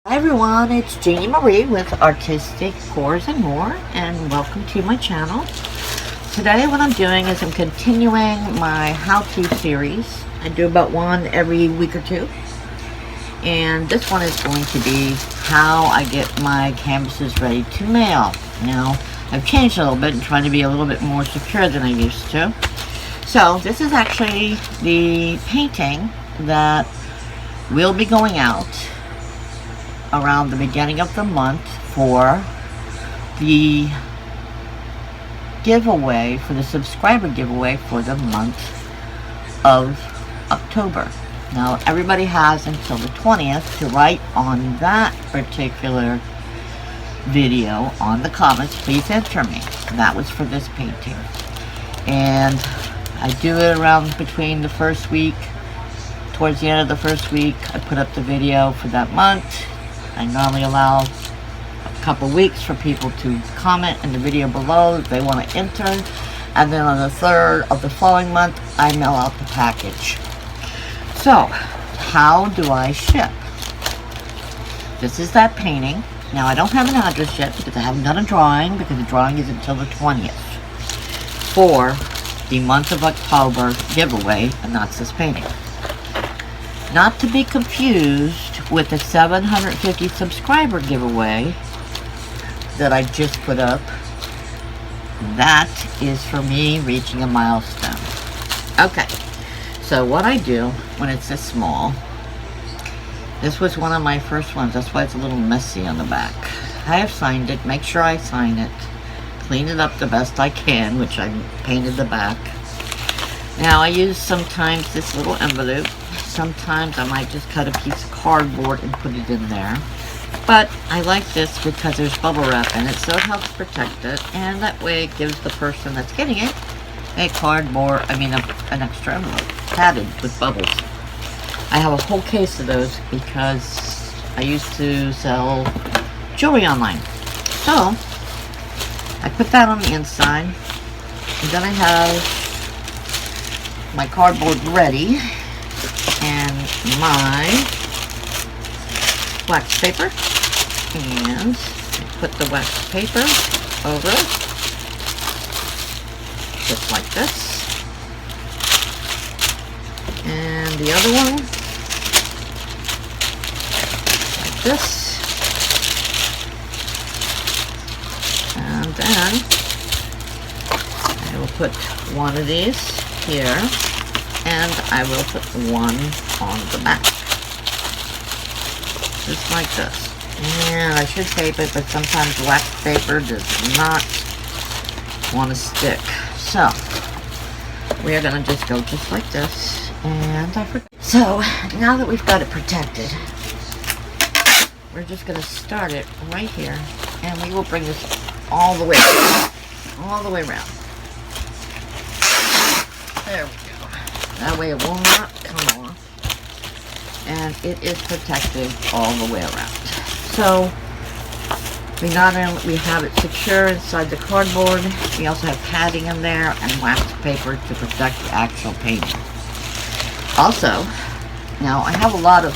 Hi everyone, it's Jeannie Marie with Artistic Pours and More, and welcome to my channel. Today what I'm doing is I'm continuing my how-to series. I do about one every week or two, and this one is going to be how I get my canvases ready to mail. Now I've changed a little bit and trying to be a little bit more secure than I used to. So this is actually the painting that will be going out around the beginning of the month for the giveaway, for the subscriber giveaway for the month of October. Now everybody has until the 20th to write on that particular video on the comments, please enter me. That was for this painting, and I do it around between the first week, towards the end of the first week I put up the video for that month. I normally allow a couple weeks for people to comment in the video below if they want to enter, and then on the 3rd of the following month I mail out the package. So how do I ship? This is that painting. Now I don't have an address yet because I haven't done a drawing, because the drawing is until the 20th for the month of October giveaway, and that's this painting. Not to be confused with the 750 subscriber giveaway that I just put up. That is for me reaching a milestone. Okay, so what I do when it's this small, this was one of my first ones, that's why it's a little messy on the back. I have signed it, make sure I sign it, clean it up the best I can, which I painted the back. Now I use sometimes this little envelope. Sometimes I might just cut a piece of cardboard and put it in there. But I like this because there's bubble wrap in it, so it helps protect it. And that way it gives the person that's getting it an extra envelope, padded with bubbles. I have a whole case of those because I used to sell jewelry online. So I put that on the inside. And then I have my cardboard ready, and my wax paper, and I put the wax paper over it, just like this, and the other one like this, and then I will put one of these here, and I will put one on the back, just like this. And I should tape it, but sometimes wax paper does not want to stick. So we are going to just go just like this, and so now that we've got it protected, we're just going to start it right here, and we will bring this all the way around. There we go. That way it will not come off, and it is protected all the way around. So we have it secure inside the cardboard. We also have padding in there and wax paper to protect the actual painting. Also, now I have a lot of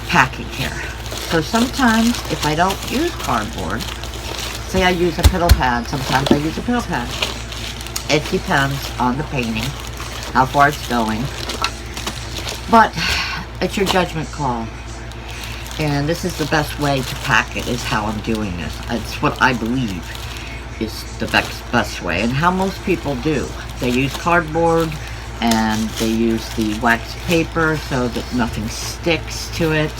packing here, so sometimes if I don't use cardboard, say I use a pillow pad, sometimes I use a pillow pad. It depends on the painting, how far it's going, but it's your judgment call. And this is the best way to pack it, is how I'm doing this. It's what I believe is the best way, and how most people do. They use cardboard and they use the wax paper so that nothing sticks to it.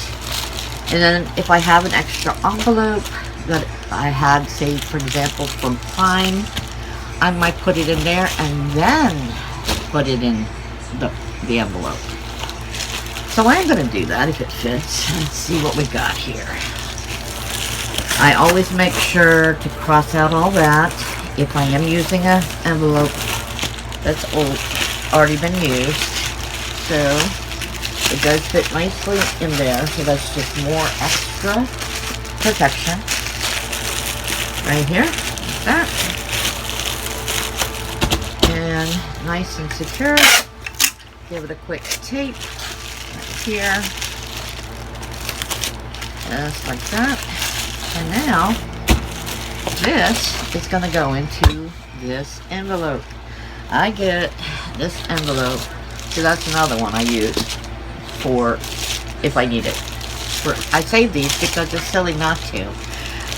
And then if I have an extra envelope that I had, say for example from Prime, I might put it in there and then put it in the envelope. So I'm going to do that if it fits. Let's see what we got here. I always make sure to cross out all that if I am using an envelope that's already been used. So it does fit nicely in there, so that's just more extra protection. Right here, like that. And nice and secure. Give it a quick tape right here. Just like that. And now, this is going to go into this envelope. I get this envelope, so that's another one I use for if I need it. I save these because it's silly not to.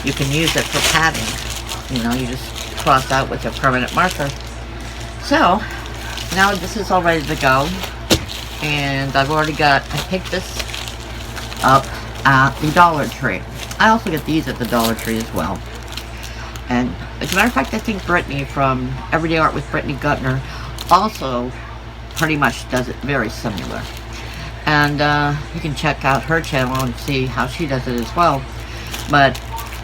You can use it for padding. You know, you just cross out with a permanent marker. So, now this is all ready to go. And I've already got, I picked this up at the Dollar Tree. I also get these at the Dollar Tree as well. And as a matter of fact, I think Brittany from Everyday Art with Brittany Gutner also pretty much does it very similar. And you can check out her channel and see how she does it as well. But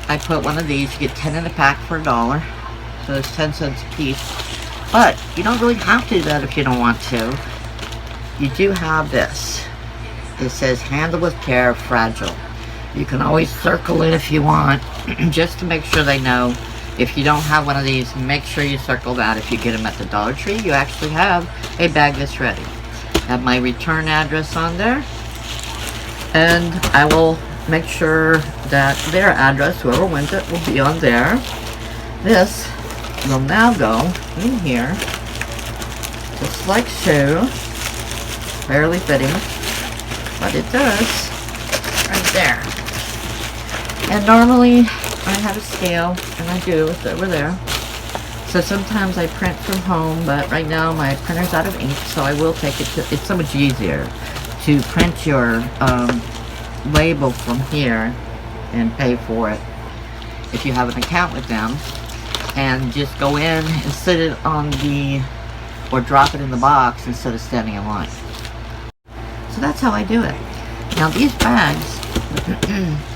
I put one of these, you get 10 in a pack for $1. So it's 10 cents a piece. But you don't really have to do that if you don't want to. You do have this. It says handle with care, fragile. You can always circle it if you want, just to make sure they know. If you don't have one of these, make sure you circle that. If you get them at the Dollar Tree, you actually have a bag that's ready. I have my return address on there, and I will make sure that their address, whoever wins it, will be on there. This will now go in here, just like so. Barely fitting, but it does, right there. And normally, I have a scale, and I do, it's over there. So sometimes I print from home, but right now my printer's out of ink, so I will take it to, it's so much easier to print your label from here and pay for it if you have an account with them, and just go in and sit it on the, or drop it in the box instead of standing in line. So that's how I do it. Now these bags,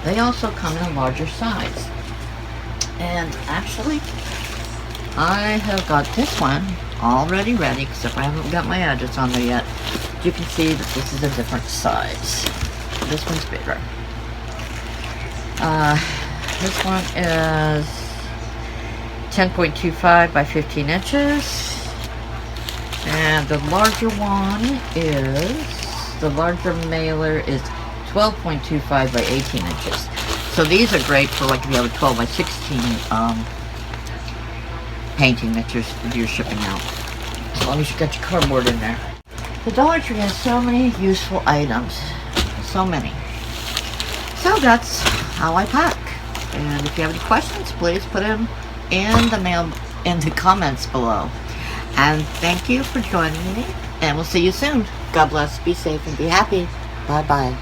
they also come in a larger size. And actually, I have got this one already ready, except I haven't got my address on there yet. You can see that this is a different size. This one's bigger. This one is 10.25 by 15 inches. And the larger one is, the larger mailer is 12.25 by 18 inches. So these are great for like if you have a 12 by 16 painting that you're shipping out. As long as you got your cardboard in there. The Dollar Tree has so many useful items. So many. So that's how I pack. And if you have any questions, please put them in the comments below. And thank you for joining me. And we'll see you soon. God bless, be safe, and be happy. Bye-bye.